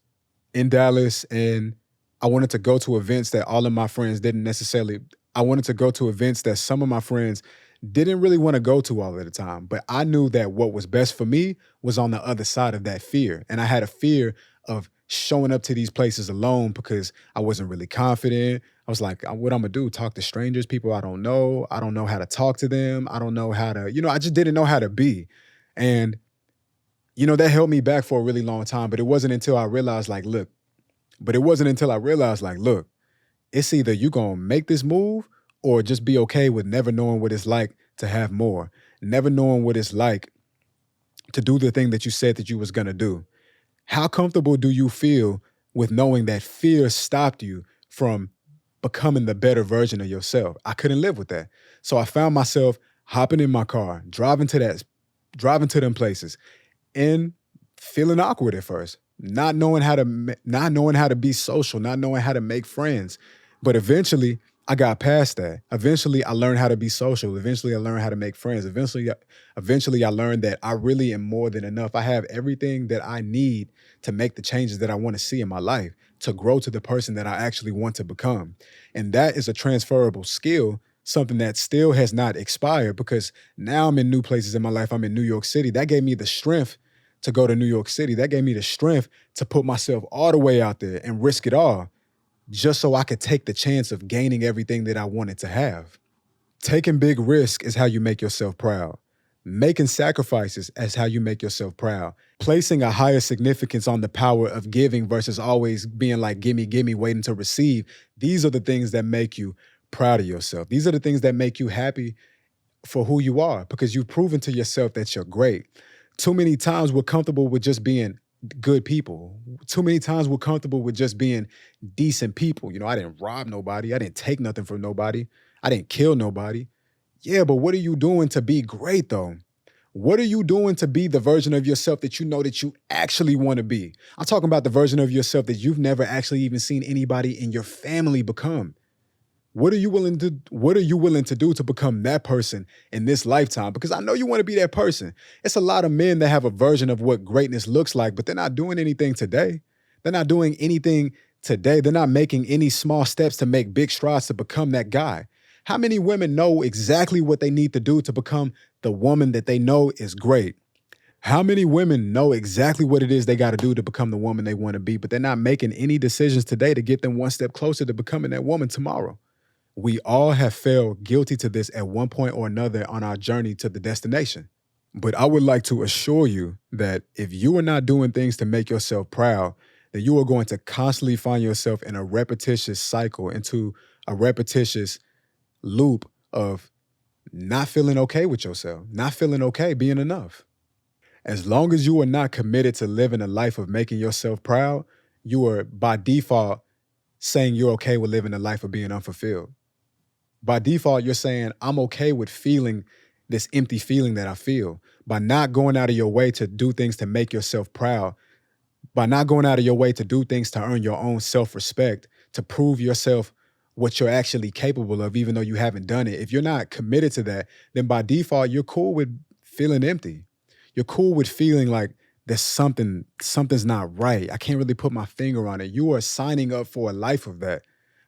in Dallas and I wanted to go to events that all of my friends I wanted to go to events that some of my friends didn't really want to go to all of the time. But I knew that what was best for me was on the other side of that fear. And I had a fear of showing up to these places alone because I wasn't really confident. I was like, what I'm gonna do? Talk to strangers, people I don't know. I don't know how to talk to them. I don't know how to, I just didn't know how to be. And, that held me back for a really long time. But it wasn't until I realized, look, it's either you gonna make this move or just be okay with never knowing what it's like to have more, never knowing what it's like to do the thing that you said that you was gonna do. How comfortable do you feel with knowing that fear stopped you from becoming the better version of yourself? I couldn't live with that. So I found myself hopping in my car, driving to them places and feeling awkward at first, not knowing how to be social, not knowing how to make friends. But eventually I got past that. Eventually I learned how to be social. Eventually I learned how to make friends. Eventually I learned that I really am more than enough. I have everything that I need to make the changes that I want to see in my life, to grow to the person that I actually want to become. And that is a transferable skill, something that still has not expired because now I'm in new places in my life. I'm in New York City. That gave me the strength to go to New York City. That gave me the strength to put myself all the way out there and risk it all just so I could take the chance of gaining everything that I wanted to have. Taking big risk is how you make yourself proud. Making sacrifices is how you make yourself proud. Placing a higher significance on the power of giving versus always being like, gimme, waiting to receive. These are the things that make you proud of yourself. These are the things that make you happy for who you are because you've proven to yourself that you're great. Too many times we're comfortable with just being good people. Too many times we're comfortable with just being decent people. I didn't rob nobody. I didn't take nothing from nobody. I didn't kill nobody. Yeah, but what are you doing to be great though? What are you doing to be the version of yourself that you know that you actually want to be? I'm talking about the version of yourself that you've never actually even seen anybody in your family become. What are you willing to do to become that person in this lifetime? Because I know you want to be that person. It's a lot of men that have a version of what greatness looks like, but they're not doing anything today. They're not doing anything today. They're not making any small steps to make big strides to become that guy. How many women know exactly what they need to do to become the woman that they know is great? How many women know exactly what it is they got to do to become the woman they want to be, but they're not making any decisions today to get them one step closer to becoming that woman tomorrow? We all have felt guilty to this at one point or another on our journey to the destination. But I would like to assure you that if you are not doing things to make yourself proud, then you are going to constantly find yourself in a repetitious cycle, into a repetitious loop of not feeling okay with yourself, not feeling okay being enough. As long as you are not committed to living a life of making yourself proud, you are by default saying you're okay with living a life of being unfulfilled. By default, you're saying, I'm okay with feeling this empty feeling that I feel. By not going out of your way to do things to make yourself proud, by not going out of your way to do things to earn your own self-respect, to prove yourself what you're actually capable of, even though you haven't done it. If you're not committed to that, then by default, you're cool with feeling empty. You're cool with feeling like there's something's not right. I can't really put my finger on it. You are signing up for a life of that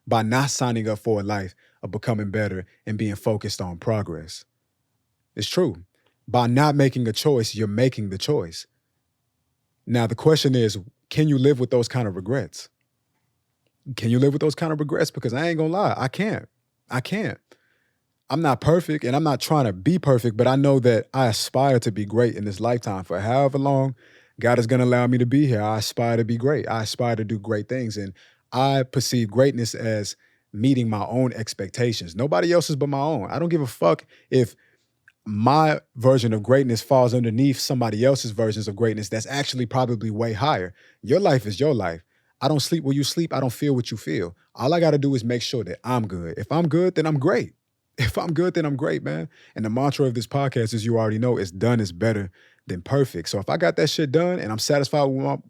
by not signing up for a life of becoming better and being focused on progress. It's true. By not making a choice, you're making the choice. Now, the question is, can you live with those kind of regrets? Can you live with those kind of regrets? Because I ain't gonna lie, I can't. I can't. I'm not perfect and I'm not trying to be perfect, but I know that I aspire to be great in this lifetime. For however long God is gonna allow me to be here, I aspire to be great. I aspire to do great things. And I perceive greatness as meeting my own expectations. Nobody else's but my own. I don't give a fuck if my version of greatness falls underneath somebody else's versions of greatness that's actually probably way higher. Your life is your life. I don't sleep where you sleep. I don't feel what you feel. All I got to do is make sure that I'm good. If I'm good, then I'm great. If I'm good, then I'm great, man. And the mantra of this podcast, as you already know, is done is better than perfect. So if I got that shit done and I'm satisfied with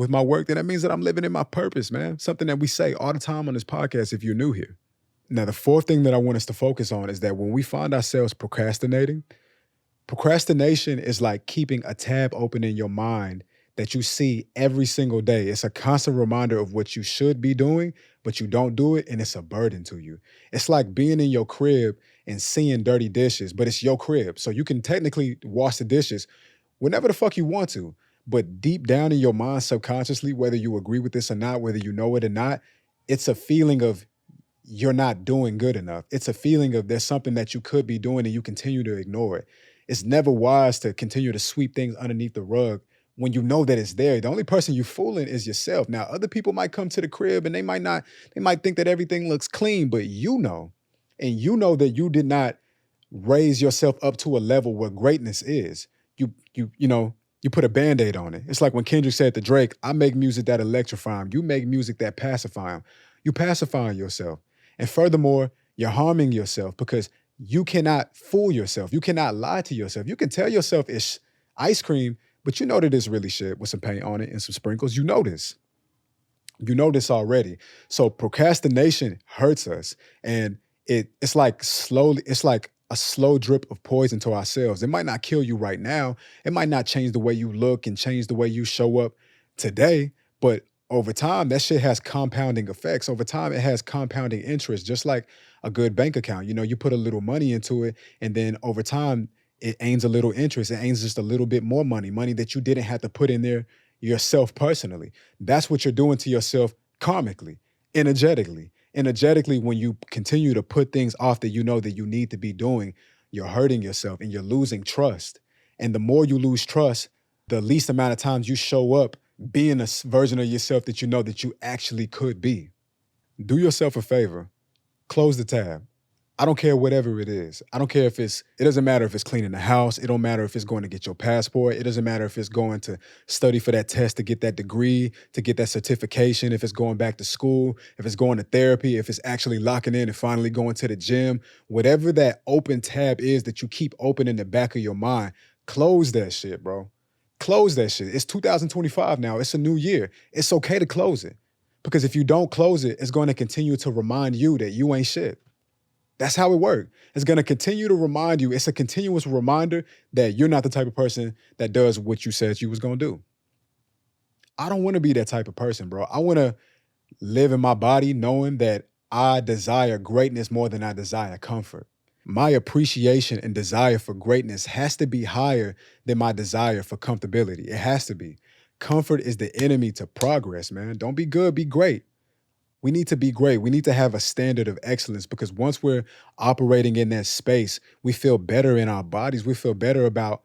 my work, then that means that I'm living in my purpose, man. Something that we say all the time on this podcast if you're new here. Now, the fourth thing that I want us to focus on is that when we find ourselves procrastination is like keeping a tab open in your mind that you see every single day. It's a constant reminder of what you should be doing, but you don't do it, and it's a burden to you. It's like being in your crib and seeing dirty dishes, but it's your crib. So you can technically wash the dishes whenever the fuck you want to. But deep down in your mind, subconsciously, whether you agree with this or not, whether you know it or not, it's a feeling of you're not doing good enough. It's a feeling of there's something that you could be doing and you continue to ignore it. It's never wise to continue to sweep things underneath the rug when you know that it's there. The only person you're fooling is yourself. Now, other people might come to the crib and they might think that everything looks clean, but and you know that you did not raise yourself up to a level where greatness is. You put a Band-Aid on it. It's like when Kendrick said to Drake, I make music that electrify him. You make music that pacify him. You pacifying yourself. And furthermore, you're harming yourself because you cannot fool yourself. You cannot lie to yourself. You can tell yourself it's ice cream, but you know that it's really shit with some paint on it and some sprinkles. You know this. You know this already. So procrastination hurts us. And it's like a slow drip of poison to ourselves. It might not kill you right now. It might not change the way you look and change the way you show up today, but over time, that shit has compounding effects. Over time, it has compounding interest, just like a good bank account. You put a little money into it, and then over time, it aims a little interest. It aims just a little bit more money that you didn't have to put in there yourself personally. That's what you're doing to yourself karmically, energetically. Energetically, when you continue to put things off that you know that you need to be doing, you're hurting yourself and you're losing trust. And the more you lose trust, the least amount of times you show up being a version of yourself that you know that you actually could be. Do yourself a favor. Close the tab. I don't care whatever it is. I don't care it doesn't matter if it's cleaning the house. It don't matter if it's going to get your passport. It doesn't matter if it's going to study for that test to get that degree, to get that certification, if it's going back to school, if it's going to therapy, if it's actually locking in and finally going to the gym. Whatever that open tab is that you keep open in the back of your mind, close that shit, bro. Close that shit. It's 2025 now. It's a new year. It's okay to close it. Because if you don't close it, it's going to continue to remind you that you ain't shit. That's how it works. It's going to continue to remind you. It's a continuous reminder that you're not the type of person that does what you said you was going to do. I don't want to be that type of person, bro. I want to live in my body knowing that I desire greatness more than I desire comfort. My appreciation and desire for greatness has to be higher than my desire for comfortability. It has to be. Comfort is the enemy to progress, man. Don't be good, be great. We need to be great. We need to have a standard of excellence because once we're operating in that space, we feel better in our bodies. We feel better about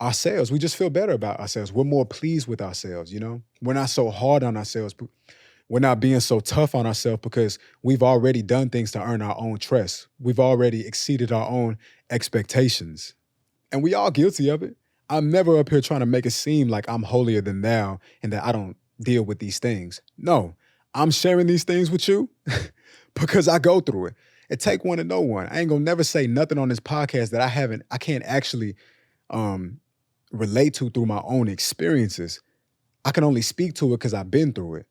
ourselves. We just feel better about ourselves. We're more pleased with ourselves, you know? We're not so hard on ourselves. We're not being so tough on ourselves because we've already done things to earn our own trust. We've already exceeded our own expectations. And we all guilty of it. I'm never up here trying to make it seem like I'm holier than thou and that I don't deal with these things. No, I'm sharing these things with you because I go through it. It take one to know one. I ain't gonna never say nothing on this podcast that I can't actually relate to through my own experiences. I can only speak to it because I've been through it.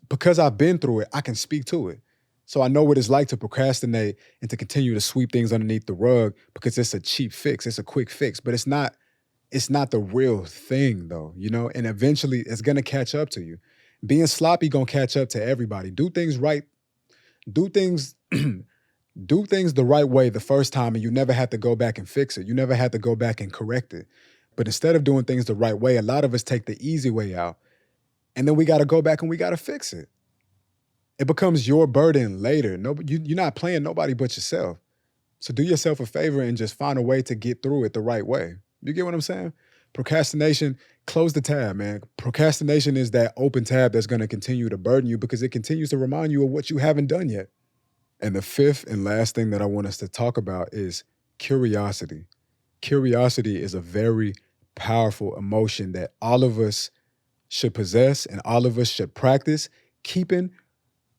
Because I've been through it, I can speak to it. So I know what it's like to procrastinate and to continue to sweep things underneath the rug because it's a cheap fix, it's a quick fix, but it's not the real thing though, you know? And eventually it's gonna catch up to you. Being sloppy gonna catch up to everybody. Do things right, do things do things the right way the first time and you never have to go back and fix it. You never have to go back and correct it. But instead of doing things the right way, a lot of us take the easy way out. And then we got to go back and we got to fix it. It becomes your burden later. You're not playing nobody but yourself. So do yourself a favor and just find a way to get through it the right way. You get what I'm saying? Procrastination, close the tab, man. Procrastination is that open tab that's going to continue to burden you because it continues to remind you of what you haven't done yet. And the fifth and last thing that I want us to talk about is curiosity. Curiosity is a very powerful emotion that all of us should possess and all of us should practice keeping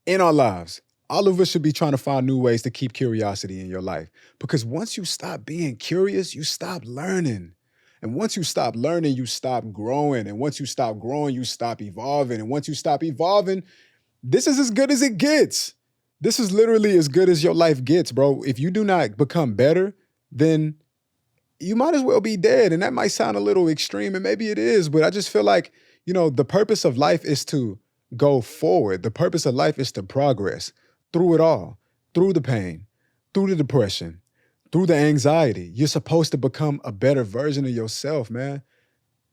in our lives. All of us should be trying to find new ways to keep curiosity in your life. Because once you stop being curious, you stop learning. And once you stop learning, you stop growing. And once you stop growing, you stop evolving. And once you stop evolving, this is as good as it gets. This is literally as good as your life gets, bro. If you do not become better, then you might as well be dead. And that might sound a little extreme, and maybe it is, but I just feel like, you know, the purpose of life is to go forward. The purpose of life is to progress through it all, through the pain, through the depression, through the anxiety. You're supposed to become a better version of yourself, man.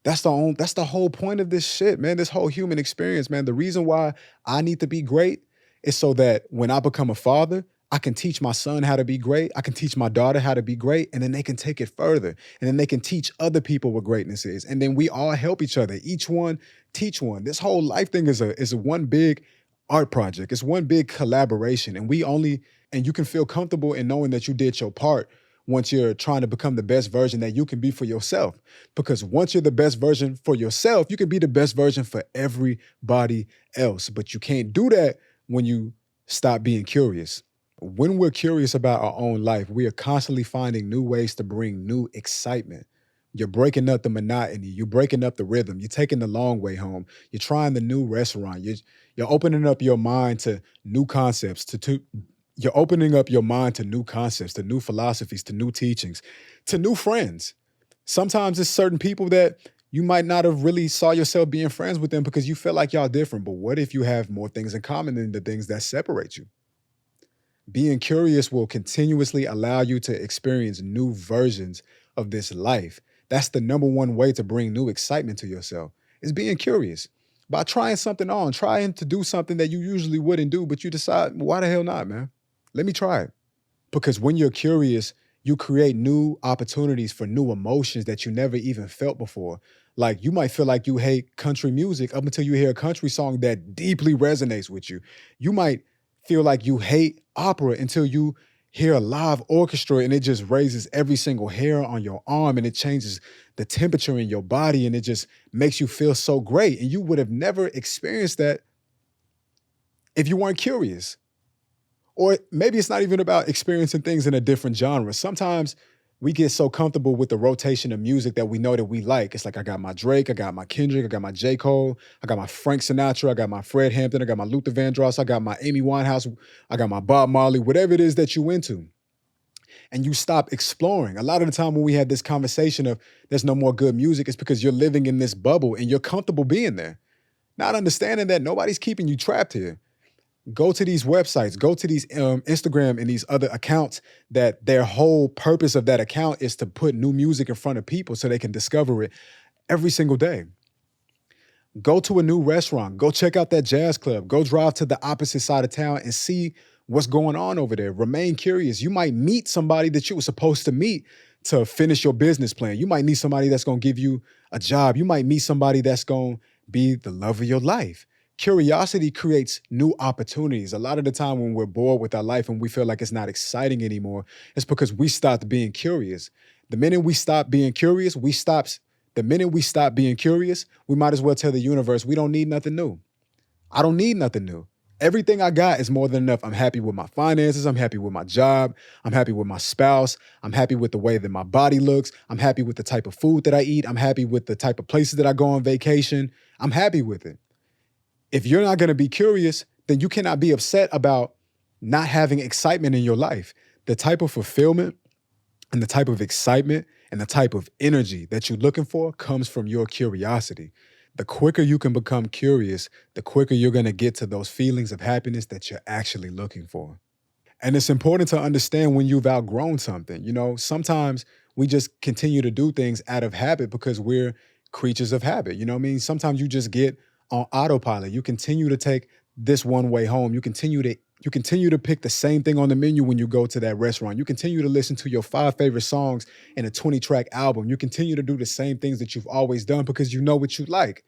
That's the whole point of this shit, man. This whole human experience, man. The reason why I need to be great is so that when I become a father, I can teach my son how to be great. I can teach my daughter how to be great, and then they can take it further. And then they can teach other people what greatness is. And then we all help each other. Each one teach one. This whole life thing is a one big art project. It's one big collaboration. And you can feel comfortable in knowing that you did your part once you're trying to become the best version that you can be for yourself. Because once you're the best version for yourself, you can be the best version for everybody else. But you can't do that when you stop being curious. When we're curious about our own life, we are constantly finding new ways to bring new excitement. You're breaking up the monotony. You're breaking up the rhythm. You're taking the long way home. You're trying the new restaurant. You're opening up your mind to new concepts, you're opening up your mind to new concepts, to new philosophies, to new teachings, to new friends. Sometimes it's certain people that you might not have really saw yourself being friends with them because you feel like y'all different. But what if you have more things in common than the things that separate you? Being curious will continuously allow you to experience new versions of this life. That's the number one way to bring new excitement to yourself, is being curious. By trying something on, trying to do something that you usually wouldn't do, but you decide, why the hell not, man? Let me try it. Because when you're curious, you create new opportunities for new emotions that you never even felt before. Like you might feel like you hate country music up until you hear a country song that deeply resonates with you. You might feel like you hate opera until you hear a live orchestra and it just raises every single hair on your arm and it changes the temperature in your body and it just makes you feel so great. And you would have never experienced that if you weren't curious. Or maybe it's not even about experiencing things in a different genre. Sometimes we get so comfortable with the rotation of music that we know that we like. It's like I got my Drake, I got my Kendrick, I got my J. Cole, I got my Frank Sinatra, I got my Fred Hampton, I got my Luther Vandross, I got my Amy Winehouse, I got my Bob Marley, whatever it is that you into. And you stop exploring. A lot of the time when we have this conversation of there's no more good music, it's because you're living in this bubble and you're comfortable being there. Not understanding that nobody's keeping you trapped here. Go to these websites, go to these Instagram and these other accounts that their whole purpose of that account is to put new music in front of people so they can discover it every single day. Go to a new restaurant, go check out that jazz club, go drive to the opposite side of town and see what's going on over there. Remain curious. You might meet somebody that you were supposed to meet to finish your business plan. You might meet somebody that's going to give you a job. You might meet somebody that's going to be the love of your life. Curiosity creates new opportunities. A lot of the time when we're bored with our life and we feel like it's not exciting anymore, it's because we stopped being curious. The minute we stop being curious, the minute we stop being curious, we might as well tell the universe, we don't need nothing new. I don't need nothing new. Everything I got is more than enough. I'm happy with my finances. I'm happy with my job. I'm happy with my spouse. I'm happy with the way that my body looks. I'm happy with the type of food that I eat. I'm happy with the type of places that I go on vacation. I'm happy with it. If you're not going to be curious, then you cannot be upset about not having excitement in your life. The type of fulfillment and the type of excitement and the type of energy that you're looking for comes from your curiosity. The quicker you can become curious, the quicker you're going to get to those feelings of happiness that you're actually looking for. And it's important to understand when you've outgrown something. You know, sometimes we just continue to do things out of habit because we're creatures of habit. You know what I mean? Sometimes you just get on autopilot. You continue to take this one way home. You continue to pick the same thing on the menu when you go to that restaurant. You continue to listen to your 5 favorite songs in a 20-track album. You continue to do the same things that you've always done because you know what you like,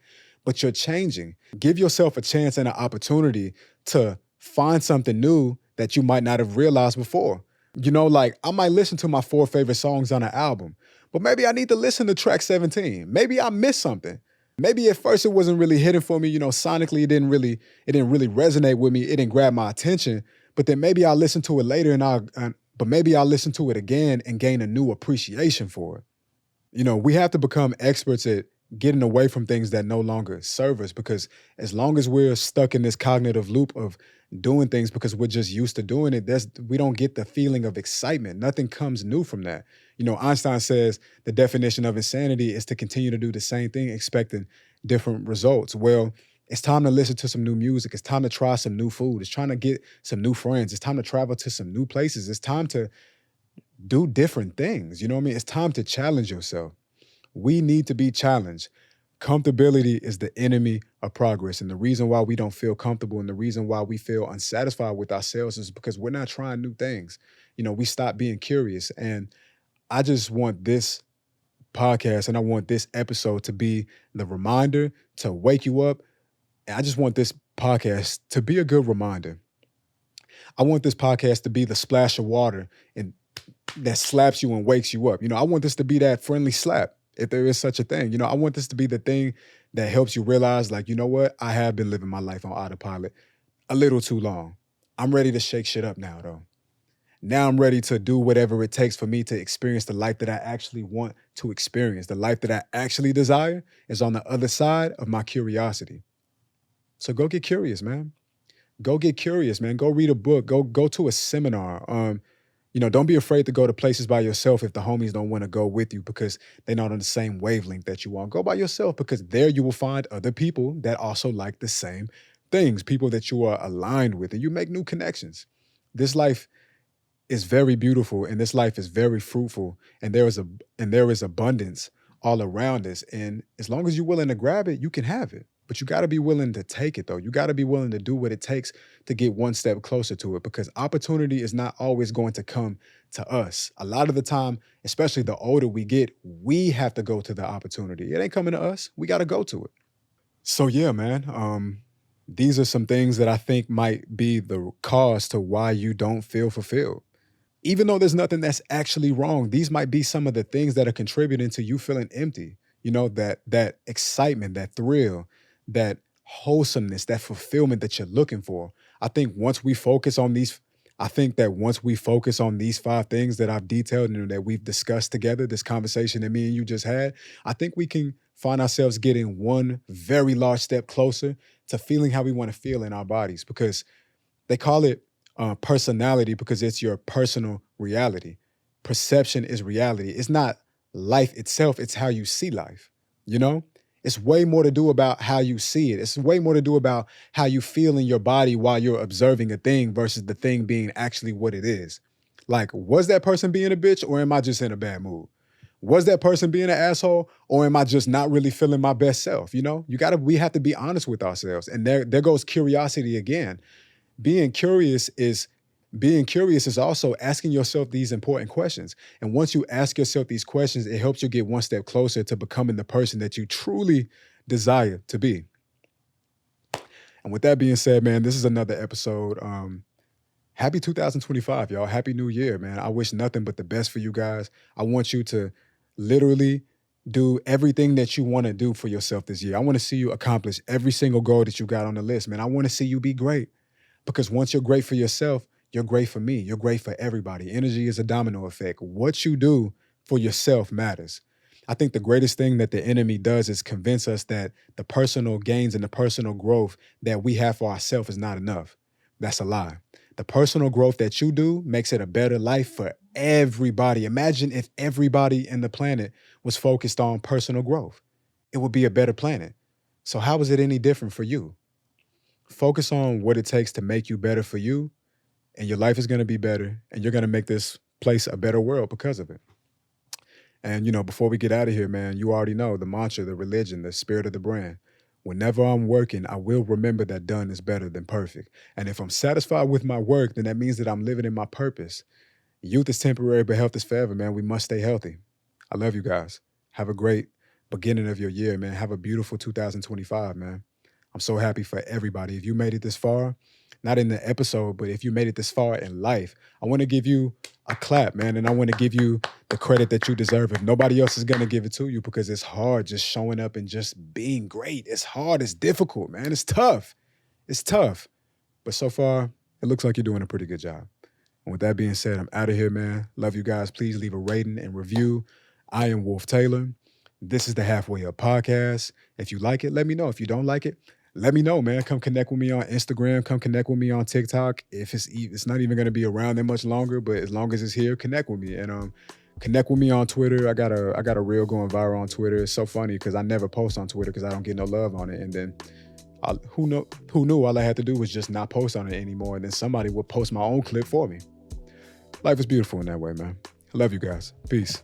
but you're changing. Give yourself a chance and an opportunity to find something new that you might not have realized before. You know, like I might listen to my 4 favorite songs on an album, but maybe I need to listen to track 17. Maybe I missed something. Maybe at first it wasn't really hitting for me, you know, sonically it didn't really resonate with me. It didn't grab my attention. But then maybe I'll listen to it later but maybe I'll listen to it again and gain a new appreciation for it. You know, we have to become experts at getting away from things that no longer serve us because as long as we're stuck in this cognitive loop of doing things because we're just used to doing it, we don't get the feeling of excitement. Nothing comes new from that. You know, Einstein says the definition of insanity is to continue to do the same thing, expecting different results. Well, it's time to listen to some new music. It's time to try some new food. It's trying to get some new friends. It's time to travel to some new places. It's time to do different things. You know what I mean? It's time to challenge yourself. We need to be challenged. Comfortability is the enemy of progress. And the reason why we don't feel comfortable and the reason why we feel unsatisfied with ourselves is because we're not trying new things. You know, we stop being curious. And I just want this podcast and I want this episode to be the reminder to wake you up. And I just want this podcast to be a good reminder. I want this podcast to be the splash of water and that slaps you and wakes you up. You know, I want this to be that friendly slap, if there is such a thing. You know, I want this to be the thing that helps you realize, like, you know what? I have been living my life on autopilot a little too long. I'm ready to shake shit up now, though. Now I'm ready to do whatever it takes for me to experience the life that I actually want to experience. The life that I actually desire is on the other side of my curiosity. So go get curious, man. Go get curious, man. Go read a book. Go to a seminar. You know, don't be afraid to go to places by yourself if the homies don't want to go with you because they're not on the same wavelength that you are. Go by yourself because there you will find other people that also like the same things, people that you are aligned with, and you make new connections. This life is very beautiful and this life is very fruitful and there is abundance all around us. And as long as you're willing to grab it, you can have it. But you got to be willing to take it, though. You got to be willing to do what it takes to get one step closer to it because opportunity is not always going to come to us. A lot of the time, especially the older we get, we have to go to the opportunity. It ain't coming to us. We got to go to it. So, yeah, man, these are some things that I think might be the cause to why you don't feel fulfilled. Even though there's nothing that's actually wrong, these might be some of the things that are contributing to you feeling empty. You know, that excitement, that thrill, that wholesomeness, that fulfillment that you're looking for. I think that once we focus on these 5 things that I've detailed and that we've discussed together, this conversation that me and you just had, I think we can find ourselves getting one very large step closer to feeling how we want to feel in our bodies because they call it personality because it's your personal reality. Perception is reality. It's not life itself. It's how you see life. You know, It's way more to do about how you see it. It's way more to do about how you feel in your body while you're observing a thing versus the thing being actually what it is. Like, was that person being a bitch or am I just in a bad mood? Was that person being an asshole or am I just not really feeling my best self? We have to be honest with ourselves. And there goes curiosity again. Being curious is also asking yourself these important questions. And once you ask yourself these questions, it helps you get one step closer to becoming the person that you truly desire to be. And with that being said, man, this is another episode. Happy 2025, y'all. Happy New Year, man. I wish nothing but the best for you guys. I want you to literally do everything that you want to do for yourself this year. I want to see you accomplish every single goal that you got on the list, man. I want to see you be great. Because once you're great for yourself, you're great for me. You're great for everybody. Energy is a domino effect. What you do for yourself matters. I think the greatest thing that the enemy does is convince us that the personal gains and the personal growth that we have for ourselves is not enough. That's a lie. The personal growth that you do makes it a better life for everybody. Imagine if everybody in the planet was focused on personal growth. It would be a better planet. So how is it any different for you? Focus on what it takes to make you better for you, and your life is going to be better, and you're going to make this place a better world because of it. And, before we get out of here, man, you already know the mantra, the religion, the spirit of the brand. Whenever I'm working, I will remember that done is better than perfect. And if I'm satisfied with my work, then that means that I'm living in my purpose. Youth is temporary, but health is forever, man. We must stay healthy. I love you guys. Have a great beginning of your year, man. Have a beautiful 2025, man. I'm so happy for everybody. If you made it this far, not in the episode, but if you made it this far in life, I want to give you a clap, man. And I want to give you the credit that you deserve. If nobody else is going to give it to you, because it's hard just showing up and just being great. It's hard. It's difficult, man. It's tough. It's tough. But so far, it looks like you're doing a pretty good job. And with that being said, I'm out of here, man. Love you guys. Please leave a rating and review. I am Wolf Taylor. This is the Halfway Up Podcast. If you like it, let me know. If you don't like it, let me know, man. Come connect with me on Instagram. Come connect with me on TikTok. If it's not even going to be around that much longer, but as long as it's here, connect with me. And connect with me on Twitter. I got a reel going viral on Twitter. It's so funny because I never post on Twitter because I don't get no love on it. And then who knew all I had to do was just not post on it anymore. And then somebody would post my own clip for me. Life is beautiful in that way, man. I love you guys. Peace.